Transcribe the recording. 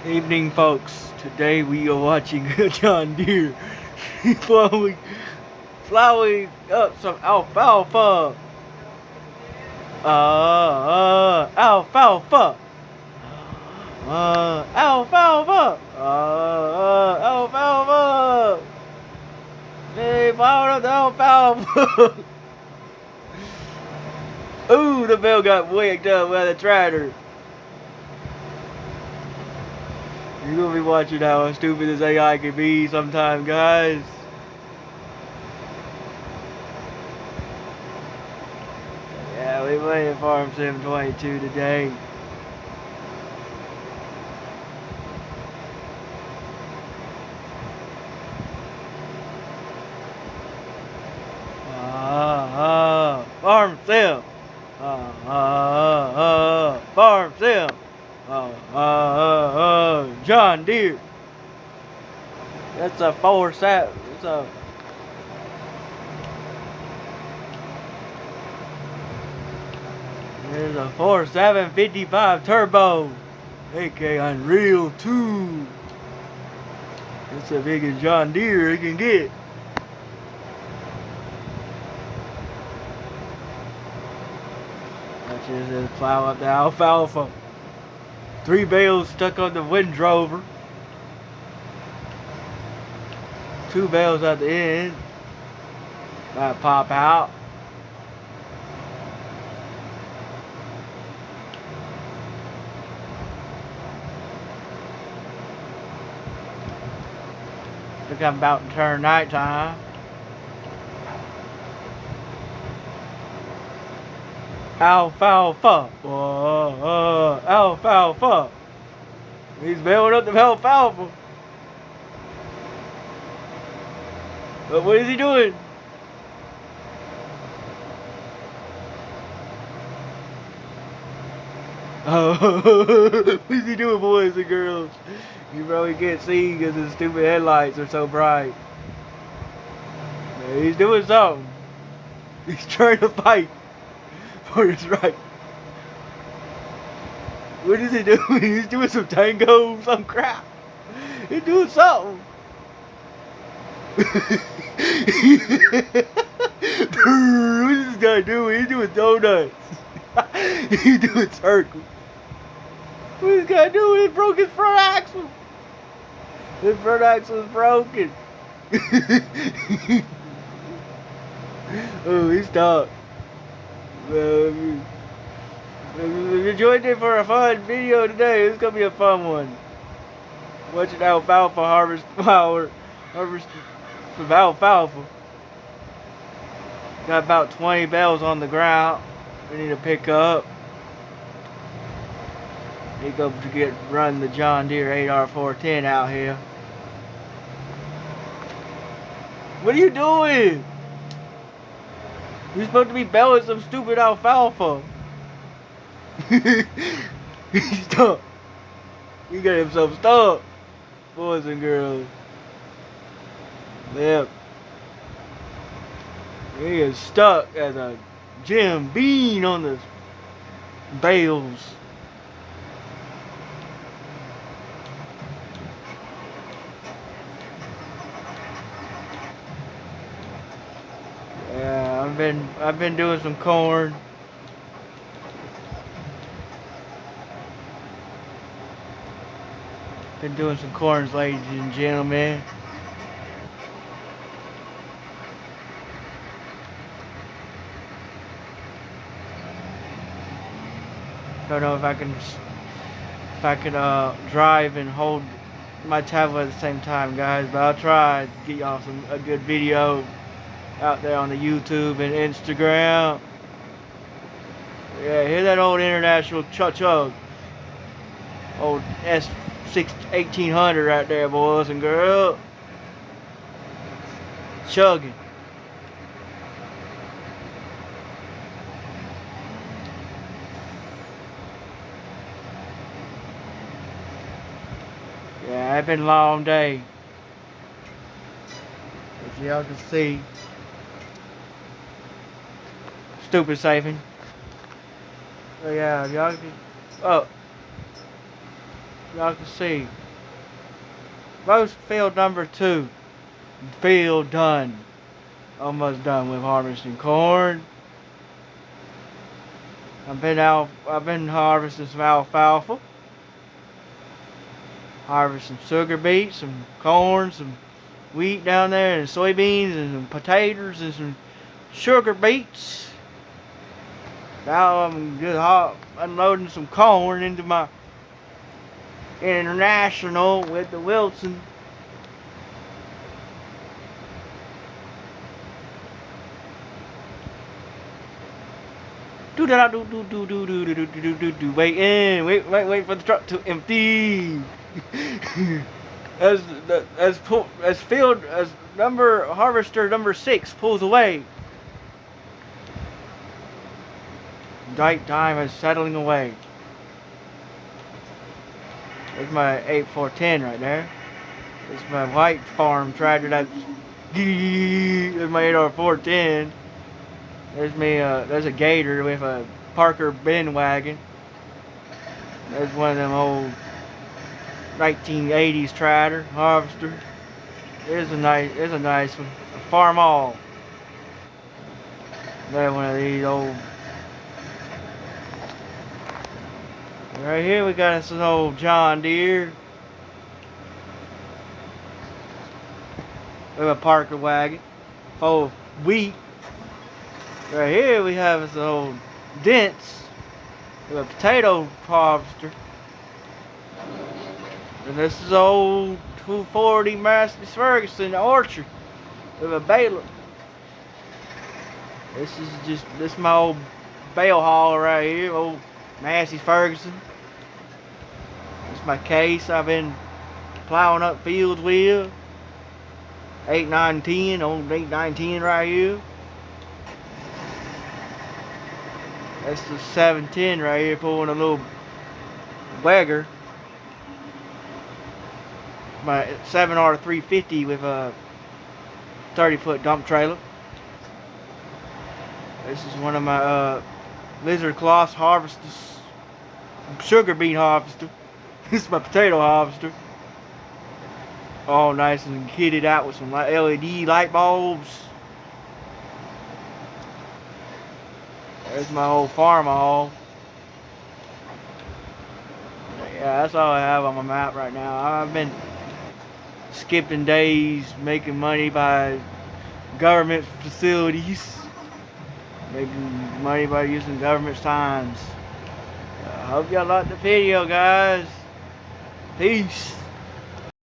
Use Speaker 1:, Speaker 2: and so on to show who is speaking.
Speaker 1: Evening, folks. Today we are watching a John Deere plowing up some alfalfa. Alfalfa. Alfalfa. Alfalfa. They plowed up the alfalfa. Ooh, the bell got waked up by the tractor. You're gonna be watching how stupid this AI can be sometime, guys. Yeah, we playing Farm Sim 22 today. Farm Sim. Farm Sim. John Deere. That's a 4-7. It's a. There's a 4755 turbo, AK Unreal 2. That's the biggest John Deere you can get. That's just plow up the alfalfa. 3 bales stuck on the windrover. 2 bales at the end. Might pop out. Look, I'm about to turn nighttime. Alfalfa. Alfalfa. He's baling up the alfalfa. But what is he doing? Oh, what is he doing, boys and girls? You probably can't see because his stupid headlights are so bright. Yeah, he's doing something. He's trying to fight for his right. What is he doing? He's doing some tango, some crap. He's doing something. What is this guy doing? He's doing donuts. He's doing circles. What is this guy doing? He broke his front axle. His front axle is broken. Oh, he's stuck. If you joined in for a fun video today, it's gonna be a fun one. Watching alfalfa harvest from alfalfa. Got about 20 bales on the ground. We need to pick up. Need to go run the John Deere 8R410 out here. What are you doing? You're supposed to be baling some stupid alfalfa. He's stuck. He got himself stuck, boys and girls. Yep. He is stuck as a Jim Bean on the bales. Yeah, I've been doing some corn. Been doing some corns, ladies and gentlemen. Don't know if I can drive and hold my tablet at the same time, guys, but I'll try to get y'all a good video out there on the YouTube and Instagram. Yeah, hear that old international chug. Old S1800 right there, boys and girls. Chugging. Yeah, it's been a long day. As y'all can see. Stupid saving. So yeah, y'all can. Oh. Y'all can see. Roast field number 2. Field done. Almost done with harvesting corn. I've been harvesting some alfalfa. Harvesting sugar beets, some corn, some wheat down there, and soybeans, and some potatoes, and some sugar beets. Now I'm just unloading some corn into my International with the Wilson. Wait for the truck to empty. as harvester number 6 pulls away. Night time is settling away. There's my 8410 right there. There's my white farm tractor. There's my 80410. There's me. There's a Gator with a Parker bin wagon. There's one of them old 1980s tractor harvester. There's a nice one. A Farm All. There's one of these old. Right here we got us an old John Deere with a Parker wagon full of wheat. Right here we have us an old Dents with a potato harvester. And this is old 240 Massey Ferguson Orchard with a baler. This is my old bale hauler right here, old Massey Ferguson. It's my case I've been plowing up fields with. 8, 9, 10, old 8, 9, 10 right here. That's the 710 right here, pulling a little wagger. My 7R350 with a 30-foot dump trailer. This is one of my lizard cloth harvesters, sugar beet harvester. This is my potato harvester. All nice and kitted out with some LED light bulbs. There's my old farm haul. Yeah, that's all I have on my map right now. I've been skipping days, making money by government facilities. Making money by using government signs. I hope y'all liked the video, guys. Peace.